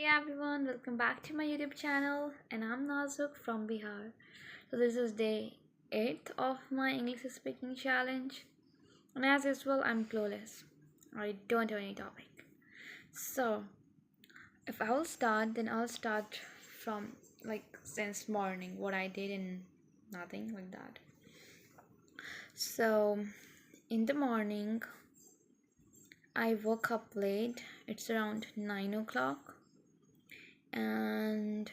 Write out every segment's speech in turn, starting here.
Hey everyone, welcome back to my YouTube channel, and I'm Nazuk from Bihar. So this is day 8 of my English speaking challenge, and as usual, I'm clueless. I don't have any topic. So if I'll start, then I'll start from like since morning, what I did and nothing like that. So in the morning, I woke up late. It's around 9 o'clock, and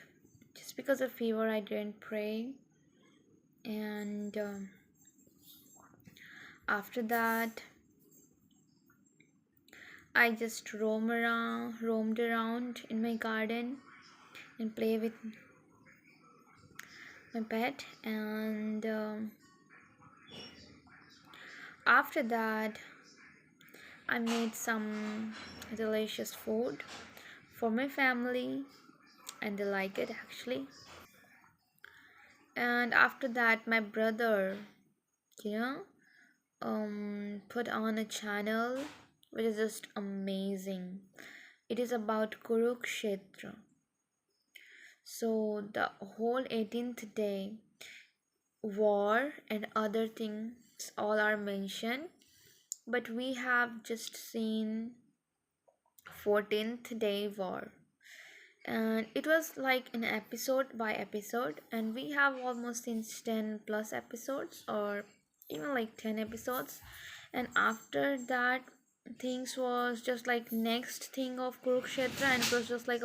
just because of fever I didn't pray. And after that I just roamed around in my garden and play with my pet. And after that I made some delicious food for my family, and they like it actually. And after that my brother, you know put on a channel which is just amazing. It is about Kurukshetra. So the whole 18th day, war and other things all are mentioned, but we have just seen 14th day war, and it was like an episode by episode, and we have almost seen 10 plus episodes or even like 10 episodes. And after that things was just like next thing of Kurukshetra, and it was just like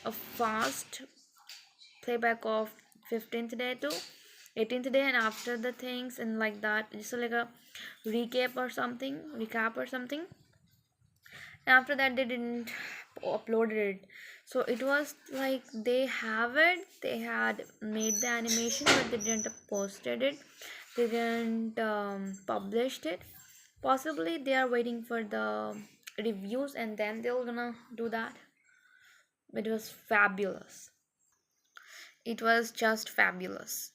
a fast playback of 15th day to 18th day, and after the things and like that, just like a recap or something. And after that they didn't upload it. So it was like they had made the animation, but they didn't posted it. They didn't published it. Possibly they are waiting for the reviews and then they're gonna do that. But it was fabulous. It was just fabulous.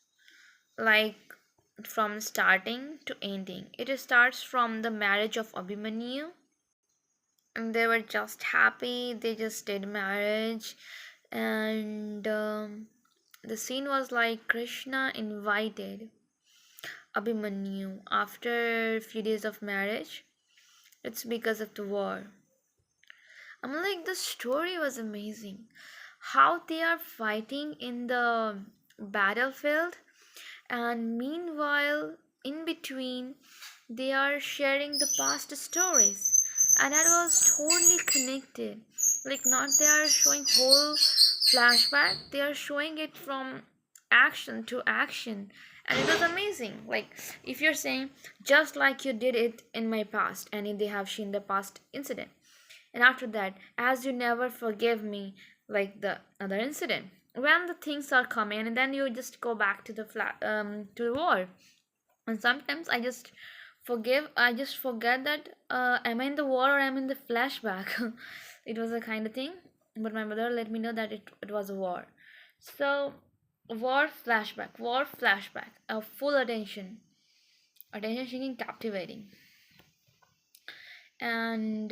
Like from starting to ending. It starts from the marriage of Abhimanyu, and they were just happy. They just did marriage, and the scene was like Krishna invited Abhimanyu after a few days of marriage. It's because of the war. I'm like, the story was amazing. How they are fighting in the battlefield, and meanwhile, in between, they are sharing the past stories, and that was totally connected. Like, not they are showing whole flashback, they are showing it from action to action, and it was amazing. Like, if you're saying just like you did it in my past, and if they have seen the past incident, and after that, as you never forgive me, like the other incident, when the things are coming, and then you just go back to the to the war. And sometimes I just forget that am I in the war or am I in the flashback. It was a kind of thing, but my mother let me know that it was a war. So war flashback, a full attention seeking, captivating. And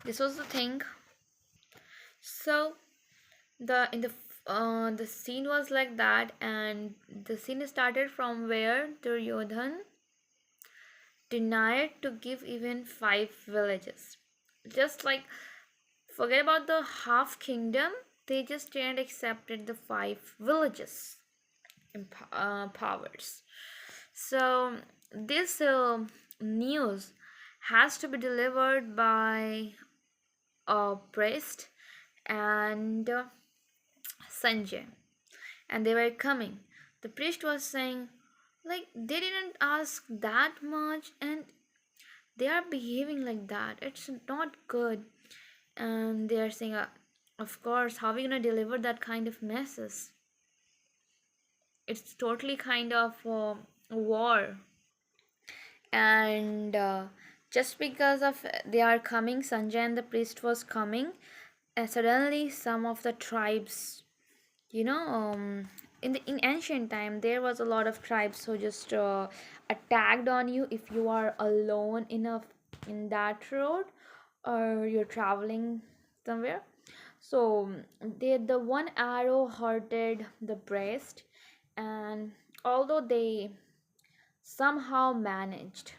this was the thing. So the scene was like that, and the scene started from where Duryodhan denied to give even 5 villages. Just like, forget about the half kingdom, they just didn't accepted the 5 villages in powers. So this news has to be delivered by a priest and Sanjay, and they were coming. The priest was saying, like, they didn't ask that much, and they are behaving like that. It's not good. And they are saying, of course, how are we gonna deliver that kind of message? It's totally kind of a war. And just because of they are coming, Sanjay and the priest was coming, and suddenly some of the tribes, you know in ancient time there was a lot of tribes who just attacked on you if you are alone enough in that road, or you're traveling somewhere. So the one arrow hurted the breast, and although they somehow managed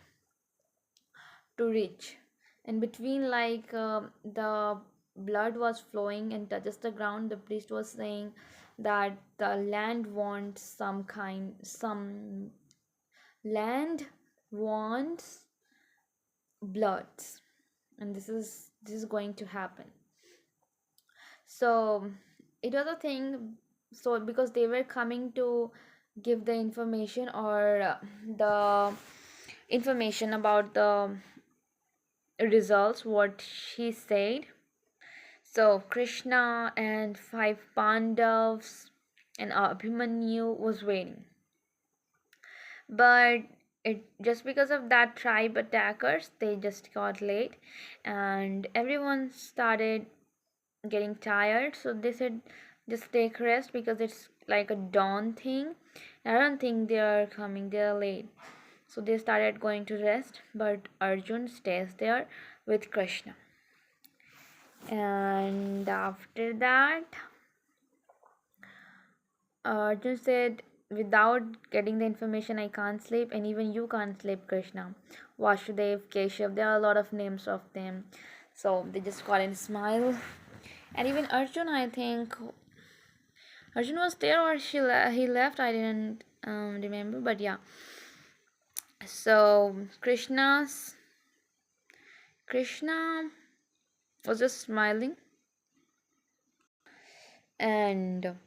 to reach in between, the blood was flowing and touches the ground, the priest was saying that the land wants some land wants blood, and this is going to happen. So it was a thing. So because they were coming to give the information, or the information about the results, what she said. So Krishna and five Pandavas and Abhimanyu was waiting, but it just because of that tribe attackers, they just got late, and everyone started getting tired. So they said, just take rest because it's like a dawn thing. I don't think they are coming, they are late. So they started going to rest, but Arjun stays there with Krishna. And after that, Arjun said, without getting the information, I can't sleep, and even you can't sleep, Krishna. Vasudev, Keshav, there are a lot of names of them. So they just got a smile. And even Arjun, I think Arjun was there, or he left. I didn't remember, but yeah. So Krishna was just smiling, and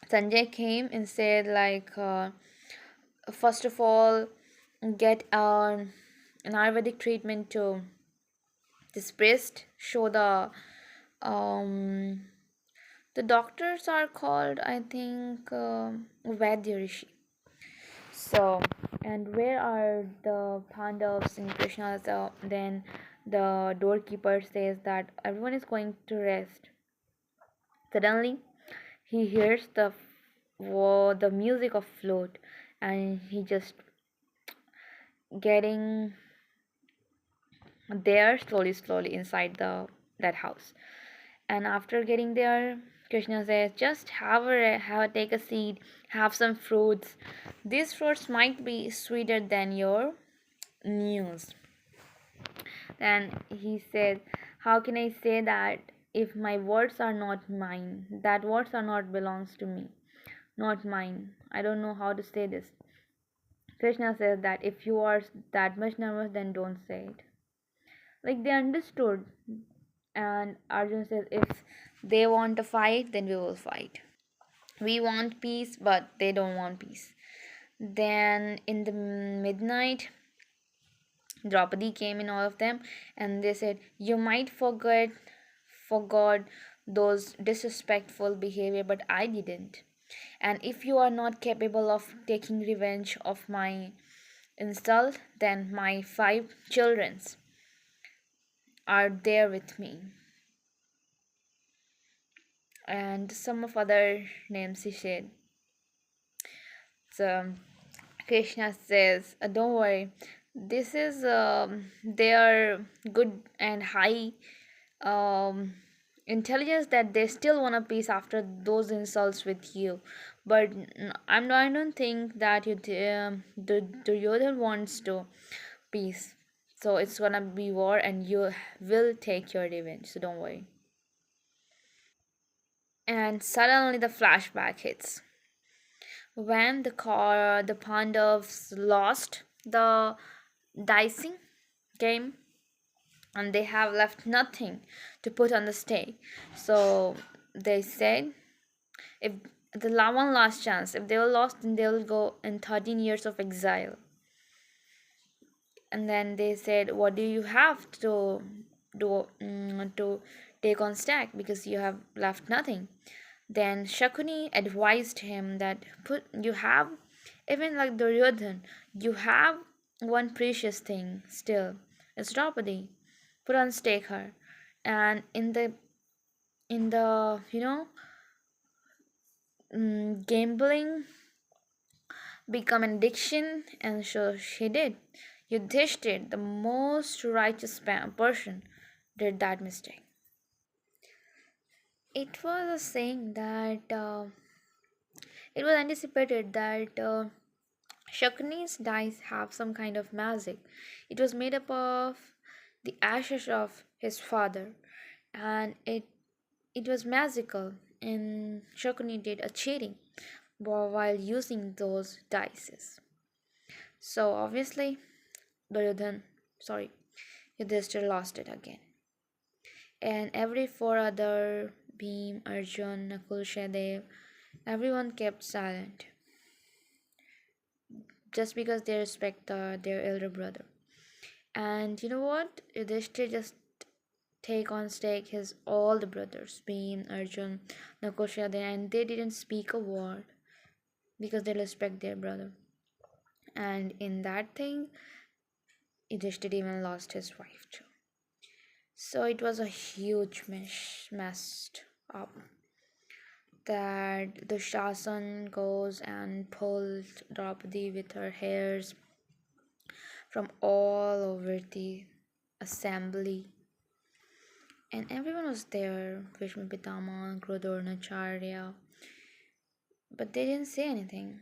Sanjay came and said, first of all, get an Ayurvedic treatment to this breast. Show um the doctors are called, I think, Vaidya Rishi. So, and where are the Pandavas and Krishna? So then the doorkeeper says that everyone is going to rest. Suddenly, he hears the music of flute, and he just getting there slowly inside the that house. And after getting there, Krishna says, just take a seat, have some fruits. These fruits might be sweeter than your news. Then he said, how can I say that if my words are not mine? That words are not belongs to me, not mine. I don't know how to say this. Krishna says that if you are that much nervous, then don't say it. Like they understood. And Arjun says, if they want to fight, then we will fight. We want peace, but they don't want peace. Then in the midnight, Draupadi came in, all of them, and they said, you might forgot those disrespectful behavior, but I didn't. And if you are not capable of taking revenge of my insult, then my five childrens are there with me. And some of other names he said. So Krishna says, don't worry, this is their good and high um, intelligence, that they still want a peace after those insults with you. But I don't think that the Duryodhan wants to peace. So it's gonna be war, and you will take your revenge. So don't worry. And suddenly the flashback hits. When the Pandavas lost the dicing game, and they have left nothing to put on the stake. So they said, if one last chance, if they were lost, then they will go in 13 years of exile. And then they said, what do you have to do to take on stack, because you have left nothing. Then Shakuni advised him that you have, even like Duryodhan, you have one precious thing still. It's Draupadi. Put on stake her. And in the gambling become an addiction, and so she did. Yudhishthir, the most righteous person, did that mistake. It was a saying that it was anticipated that Shakuni's dice have some kind of magic. It was made up of the ashes of his father, and it was magical. And Shakuni did a cheating while using those dice. So obviously, Duryodhan, sorry, Yudhishthir lost it again. And every four other Bhim, Arjun, Nakul, Sahadev, everyone kept silent just because they respect their elder brother. And you know what? Yudhishthir just take on stake his all the brothers, Bhim, Arjun, Nakul, Sahadev, and they didn't speak a word because they respect their brother. And in that thing, Yudhishthir even lost his wife too. So it was a huge messed up that the Shasan goes and pulls Draupadi with her hairs from all over the assembly. And everyone was there, Bhishma Pitama, Grodornacharya, but they didn't say anything.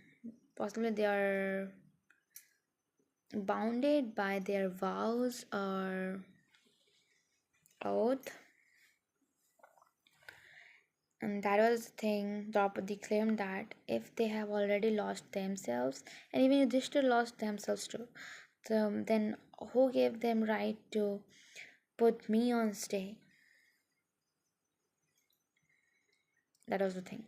Possibly they are bounded by their vows or oath. And that was the thing. Draupadi claimed that if they have already lost themselves, and even Yudhishthir lost themselves too, then who gave them right to put me on stay? That was the thing.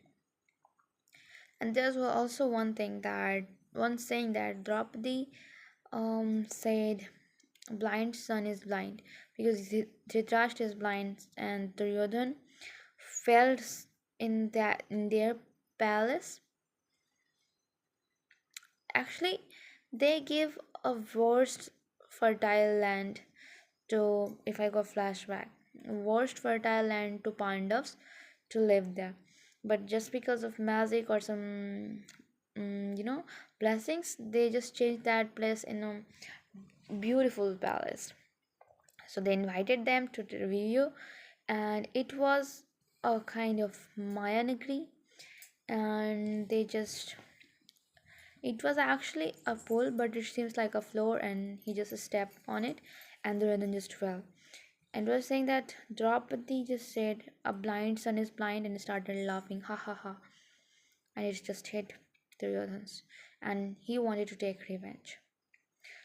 And there's also one saying that Draupadi said blind son is blind because Dhritarashtra is blind and Duryodhan fell in their palace. Actually, they give a worst fertile land to, if I go flashback, worst fertile land to Pandavas to live there. But just because of magic or some, blessings, they just changed that place in a beautiful palace. So they invited them to the review, and it was a kind of Mayanagri, and they just it was actually a pool, but it seems like a floor, and he just stepped on it, and the rhythm just fell. And was saying that Draupadi just said, "A blind son is blind," and started laughing, ha ha ha, and it just hit Duryodhan's, and he wanted to take revenge.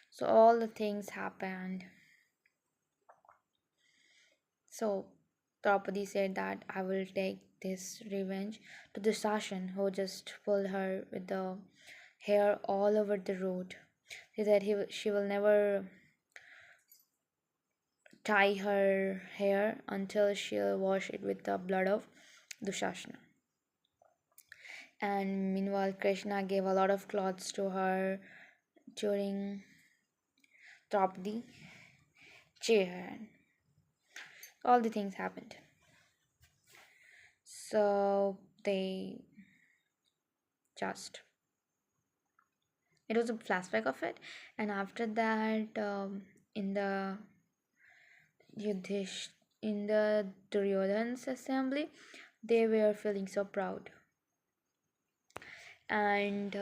So all the things happened. So Draupadi said that I will take this revenge to the Sashan who just pulled her with the hair all over the road. He said she will never tie her hair until she'll wash it with the blood of Dushashna. And meanwhile, Krishna gave a lot of clothes to her during Draupadi chair. All the things happened. So they just it was a flashback of it, and after that, in the Yudhish in the Duryodhan's assembly, they were feeling so proud, and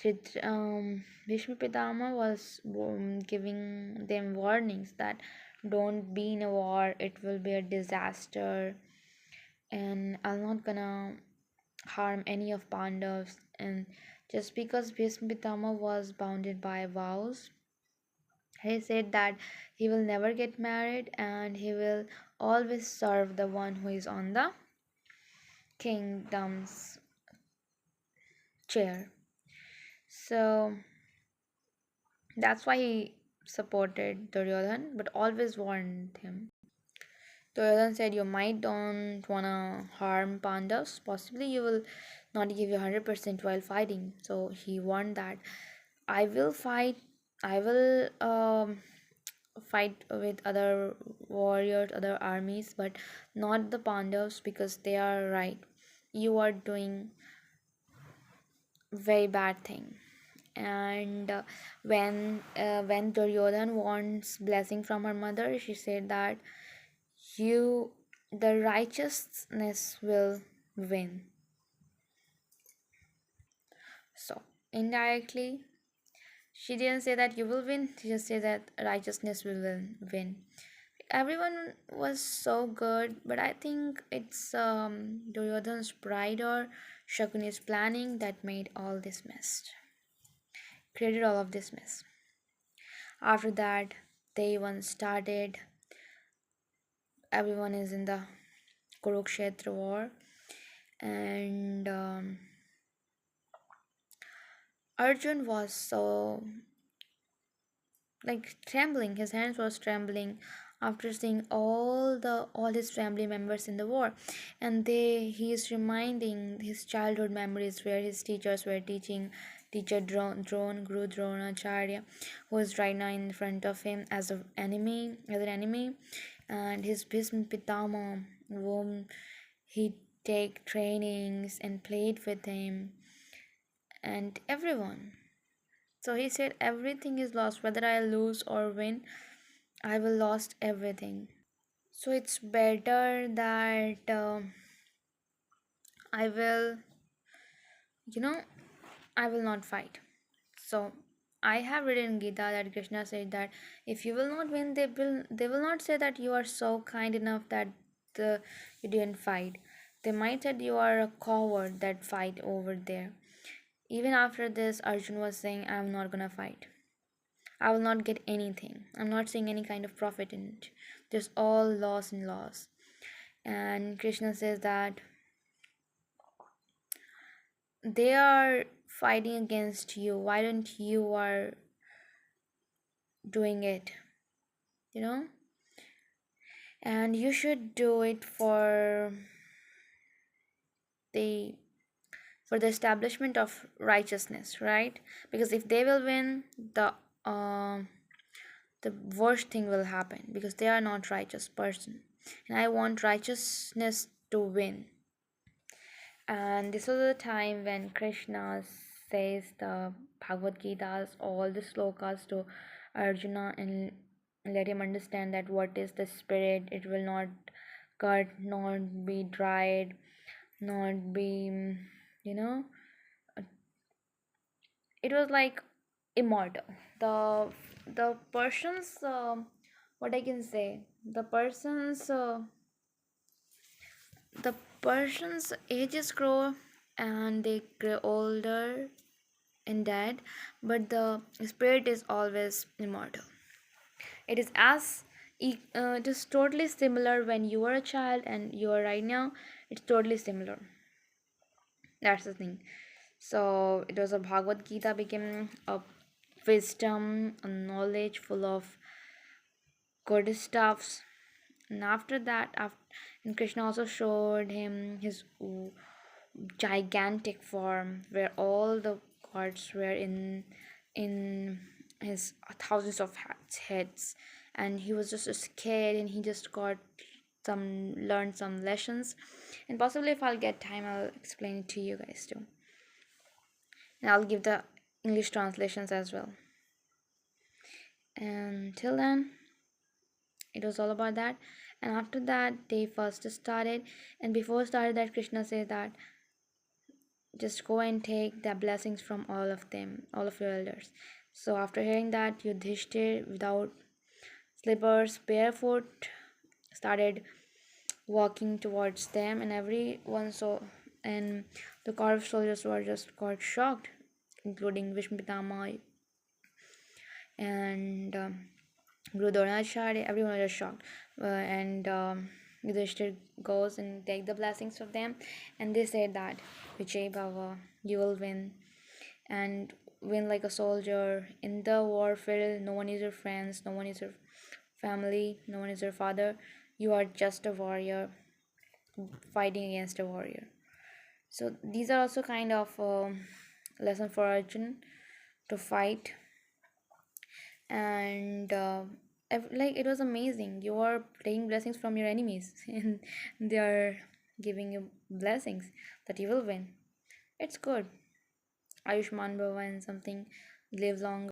Bhishma Pitama was giving them warnings that don't be in a war, it will be a disaster, and I'm not gonna harm any of Pandavas. And just because Bhishma Pitama was bounded by vows, he said that he will never get married and he will always serve the one who is on the kingdom's chair. So that's why he supported Duryodhan but always warned him. Duryodhan said, you might don't wanna harm Pandavas, possibly you will not give your 100% while fighting. So he warned that I will fight, I will fight with other warriors, other armies, but not the Pandavas because they are right. You are doing very bad thing, And when Duryodhan wants blessing from her mother, she said that you the righteousness will win. So indirectly, she didn't say that you will win, she just said that righteousness will win. Everyone was so good, but I think it's Duryodhan's pride or Shakuni's planning that made all this mess, created all of this mess. After that, day one started. Everyone is in the Kurukshetra war, and Arjun was so like trembling. His hands was trembling after seeing all his family members in the war, and he is reminding his childhood memories where his teachers were teaching. Teacher Guru Dronacharya, who is right now in front of him as an enemy, and his Bhisma Pitama, whom he take trainings and played with him, and everyone. So he said, everything is lost. Whether I lose or win, I will lost everything. So it's better that I will, you know, I will not fight. So I have read in Gita that Krishna said that if you will not win, they will not say that you are so kind enough that you didn't fight. They might say you are a coward that fight over there. Even after this, Arjun was saying, I'm not gonna fight. I will not get anything. I'm not seeing any kind of profit in it. Just all loss and loss. And Krishna says that they are fighting against you. Why don't you are doing it? You know? And you should do it the the establishment of righteousness, right? Because if they will win, uh, the worst thing will happen because they are not righteous person, and I want righteousness to win. And this was the time when Krishna says the Bhagavad Gita's all the slokas to Arjuna and let him understand that what is the spirit. It will not cut, not be dried, not be, you know, it was like immortal. The person's, what I can say, the person's ages grow and they grow older and dead, but the spirit is always immortal. It is it is totally similar when you are a child and you are right now. It's totally similar. That's the thing. So it was a Bhagavad Gita became a wisdom, a knowledge full of good stuffs. And after that, and Krishna also showed him his gigantic form where all the gods were in his thousands of heads, and he was just scared and he just got some learned some lessons, and possibly if I'll get time I'll explain it to you guys too, and I'll give the English translations as well. And till then it was all about that. And after that they first started, and before started that Krishna said that just go and take the blessings from all of them, all of your elders. So after hearing that, Yudhishthir, without slippers, barefoot, started walking towards them, and everyone saw, and the Kaurav soldiers were just got shocked, including Bhishma Pitama and Guru Dronacharya. Everyone was just shocked, and Yudhishthir goes and take the blessings of them, and they said that Vijay Bhava, you will win, and win like a soldier in the warfield. No one is your friends, no one is your family, no one is your father. You are just a warrior fighting against a warrior. So these are also kind of lesson for Arjun to fight, and like it was amazing. You are taking blessings from your enemies, and they are giving you blessings that you will win. It's good. Ayushman Bhava and something, live long.